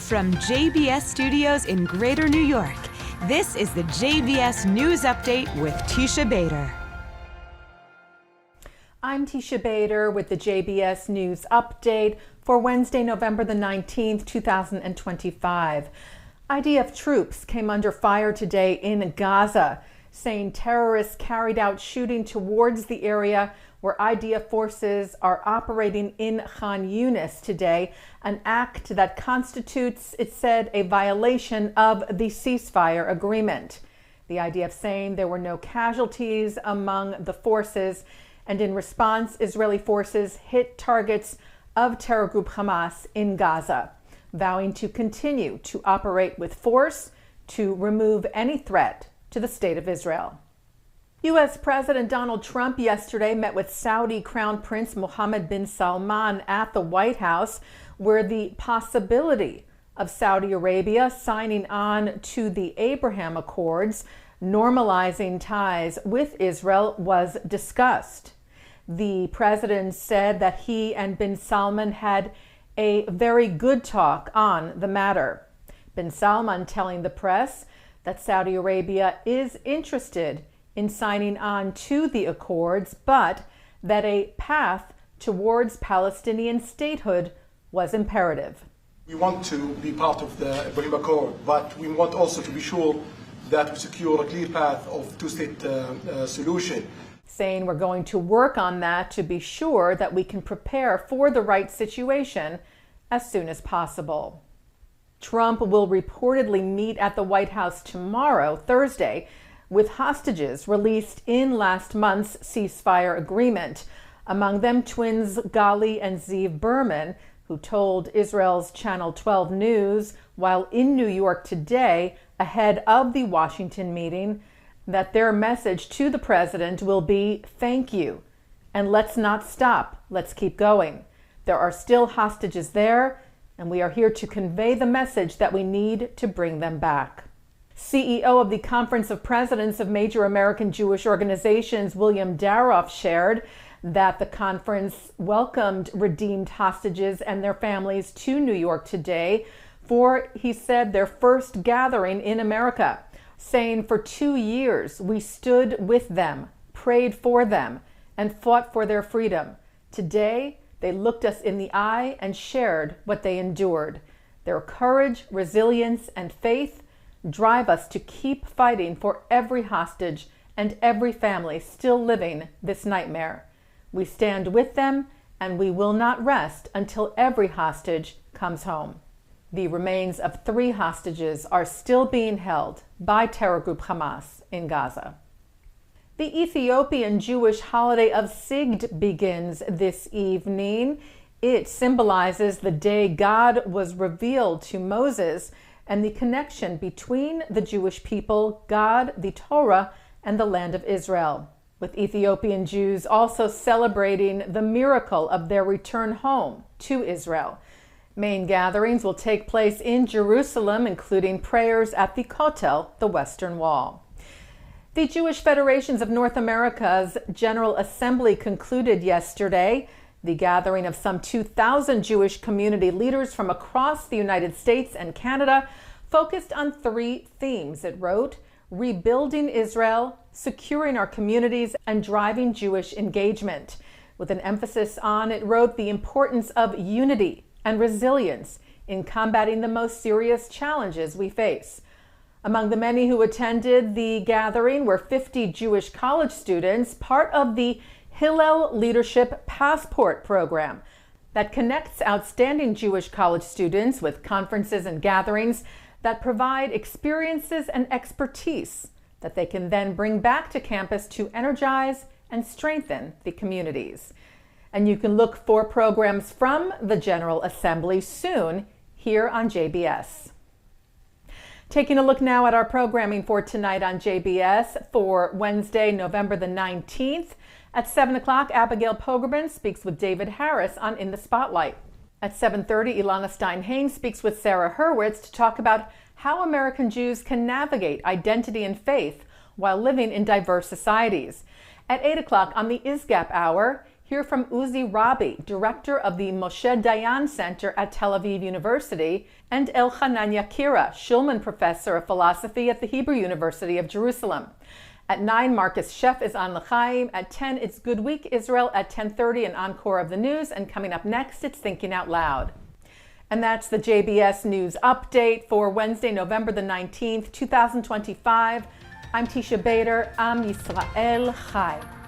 From JBS Studios in Greater New York, this is the JBS News Update with Teisha Bader. I'm Teisha Bader with the JBS News Update for Wednesday, November the 19th, 2025. IDF troops came under fire today in Gaza, saying terrorists carried out shooting towards the area where IDF forces are operating in Khan Yunis today, an act that constitutes, it said, a violation of the ceasefire agreement. The IDF saying there were no casualties among the forces, and in response, Israeli forces hit targets of terror group Hamas in Gaza, vowing to continue to operate with force to remove any threat to the state of Israel. U.S. President Donald Trump yesterday met with Saudi Crown Prince Mohammed bin Salman at the White House, where the possibility of Saudi Arabia signing on to the Abraham Accords, normalizing ties with Israel, was discussed. The president said that he and bin Salman had a very good talk on the matter. Bin Salman telling the press that Saudi Arabia is interested in signing on to the accords, but that a path towards Palestinian statehood was imperative. We want to be part of the Abraham Accord, but we want also to be sure that we secure a clear path of two-state solution. Saying we're going to work on that to be sure that we can prepare for the right situation as soon as possible. Trump will reportedly meet at the White House tomorrow, Thursday, with hostages released in last month's ceasefire agreement, among them twins Gali and Ziv Berman, who told Israel's Channel 12 News while in New York today ahead of the Washington meeting that their message to the president will be thank you, and let's not stop, let's keep going. There are still hostages there, and we are here to convey the message that we need to bring them back. CEO of the Conference of Presidents of Major American Jewish Organizations, William Daroff, shared that the conference welcomed redeemed hostages and their families to New York today for, he said, their first gathering in America, saying for 2 years we stood with them, prayed for them, and fought for their freedom. Today, they looked us in the eye and shared what they endured. Their courage, resilience, and faith drive us to keep fighting for every hostage and every family still living this nightmare. We stand with them, and we will not rest until every hostage comes home. The remains of 3 hostages are still being held by terror group Hamas in Gaza. The Ethiopian Jewish holiday of Sigd begins this evening. It symbolizes the day God was revealed to Moses and the connection between the Jewish people, God, the Torah, and the land of Israel, with Ethiopian Jews also celebrating the miracle of their return home to Israel. Main gatherings will take place in Jerusalem, including prayers at the Kotel, the Western Wall. The Jewish Federations of North America's General Assembly concluded yesterday. The gathering of some 2,000 Jewish community leaders from across the United States and Canada focused on 3 themes. It wrote, rebuilding Israel, securing our communities, and driving Jewish engagement. With an emphasis on, it wrote, the importance of unity and resilience in combating the most serious challenges we face. Among the many who attended the gathering were 50 Jewish college students, part of the Hillel Leadership Passport program that connects outstanding Jewish college students with conferences and gatherings that provide experiences and expertise that they can then bring back to campus to energize and strengthen the communities. And you can look for programs from the General Assembly soon here on JBS. Taking a look now at our programming for tonight on JBS for Wednesday, November the 19th. At 7 o'clock, Abigail Pogrebin speaks with David Harris on In the Spotlight. At 7:30, Elana Stein Hain speaks with Sarah Hurwitz to talk about how American Jews can navigate identity and faith while living in diverse societies. At 8 o'clock on the ISGAP Hour, Hear from Rabi, director of the Moshe Dayan Center at Tel Aviv University, and Elhanan Yakira, Schulman professor of philosophy at the Hebrew University of Jerusalem. At 9, Marcus Sheff is on L'chaim. At 10, it's Good Week Israel. At 10:30, an encore of the news. And coming up next, it's Thinking Out Loud. And that's the JBS News Update for Wednesday, November the 19th, 2025. I'm Teisha Bader. Am Yisrael Chai.